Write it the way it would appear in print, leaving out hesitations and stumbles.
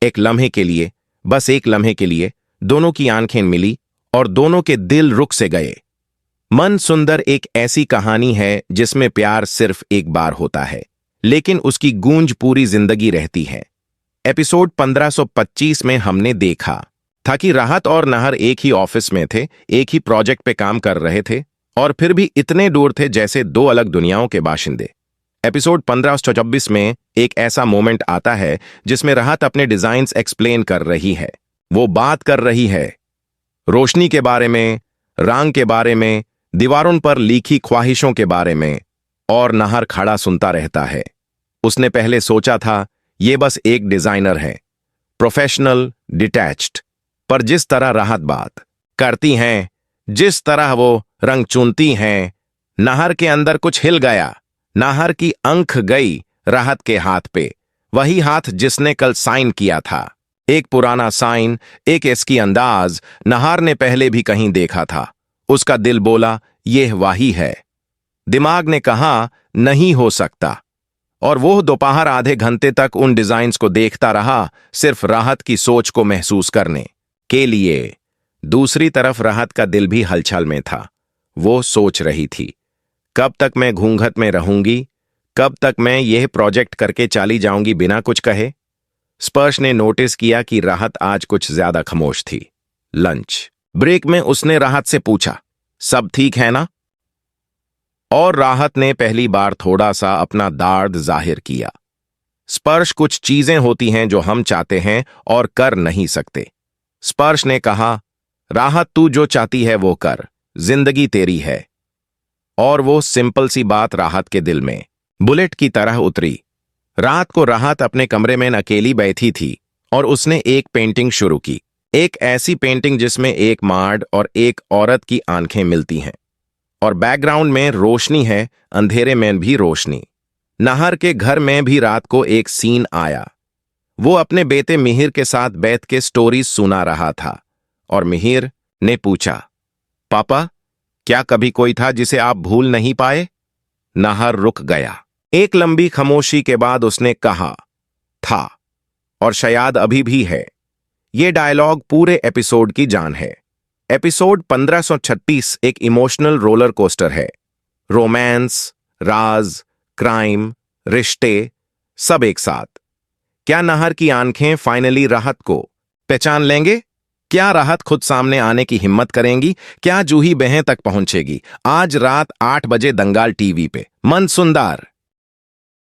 एक लम्हे के लिए, बस एक लम्हे के लिए, दोनों की आंखें मिली और दोनों के दिल रुक से गए। मन सुंदर एक ऐसी कहानी है जिसमें प्यार सिर्फ एक बार होता है, लेकिन उसकी गूंज पूरी जिंदगी रहती है। एपिसोड 1525 में हमने देखा था कि राहत और नहर एक ही ऑफिस में थे, एक ही प्रोजेक्ट पे काम कर रहे थे और फिर भी इतने दूर थे जैसे दो अलग दुनियाओं के बाशिंदे। एपिसोड 1526 में एक ऐसा मोमेंट आता है जिसमें राहत अपने डिजाइन्स एक्सप्लेन कर रही है। वो बात कर रही है रोशनी के बारे में, रंग के बारे में, दीवारों पर लिखी ख्वाहिशों के बारे में, और नहर खड़ा सुनता रहता है। उसने पहले सोचा था ये बस एक डिजाइनर है, प्रोफेशनल, डिटैच्ड, पर जिस तरह राहत बात करती हैं, जिस तरह वो रंग चुनती हैं, नहर के अंदर कुछ हिल गया। नहर की आंख गई राहत के हाथ पे, वही हाथ जिसने कल साइन किया था। एक पुराना साइन, एक इसकी अंदाज नहर ने पहले भी कहीं देखा था। उसका दिल बोला यह वही है। दिमाग ने कहा नहीं हो सकता, और वो दोपहर आधे घंटे तक उन डिजाइन्स को देखता रहा, सिर्फ राहत की सोच को महसूस करने के लिए। दूसरी तरफ राहत का दिल भी हलचल में था। वो सोच रही थी कब तक मैं घूंघट में रहूंगी, कब तक मैं यह प्रोजेक्ट करके चली जाऊंगी बिना कुछ कहे। स्पर्श ने नोटिस किया कि राहत आज कुछ ज्यादा खामोश थी। लंच ब्रेक में उसने राहत से पूछा सब ठीक है ना, और राहत ने पहली बार थोड़ा सा अपना दर्द जाहिर किया। स्पर्श कुछ चीजें होती हैं जो हम चाहते हैं और कर नहीं सकते। स्पर्श ने कहा राहत तू जो चाहती है वो कर, जिंदगी तेरी है। और वो सिंपल सी बात राहत के दिल में बुलेट की तरह उतरी। रात को राहत अपने कमरे में अकेली बैठी थी और उसने एक पेंटिंग शुरू की। एक ऐसी पेंटिंग जिसमें एक मर्द और एक औरत की आंखें मिलती हैं और बैकग्राउंड में रोशनी है, अंधेरे में भी रोशनी। नहर के घर में भी रात को एक सीन आया। वो अपने बेटे मिहिर के साथ बैठ के स्टोरीज सुना रहा था और मिहिर ने पूछा पापा क्या कभी कोई था जिसे आप भूल नहीं पाए। नहर रुक गया। एक लंबी खामोशी के बाद उसने कहा था, और शायद अभी भी है। ये डायलॉग पूरे एपिसोड की जान है। एपिसोड 1536 एक इमोशनल रोलर कोस्टर है। रोमांस, राज, क्राइम, रिश्ते, सब एक साथ। क्या नहर की आंखें फाइनली राहत को पहचान लेंगे? क्या राहत खुद सामने आने की हिम्मत करेंगी? क्या जूही बहन तक पहुंचेगी? आज रात 8 बजे दंगाल टीवी पे। मन सुंदर।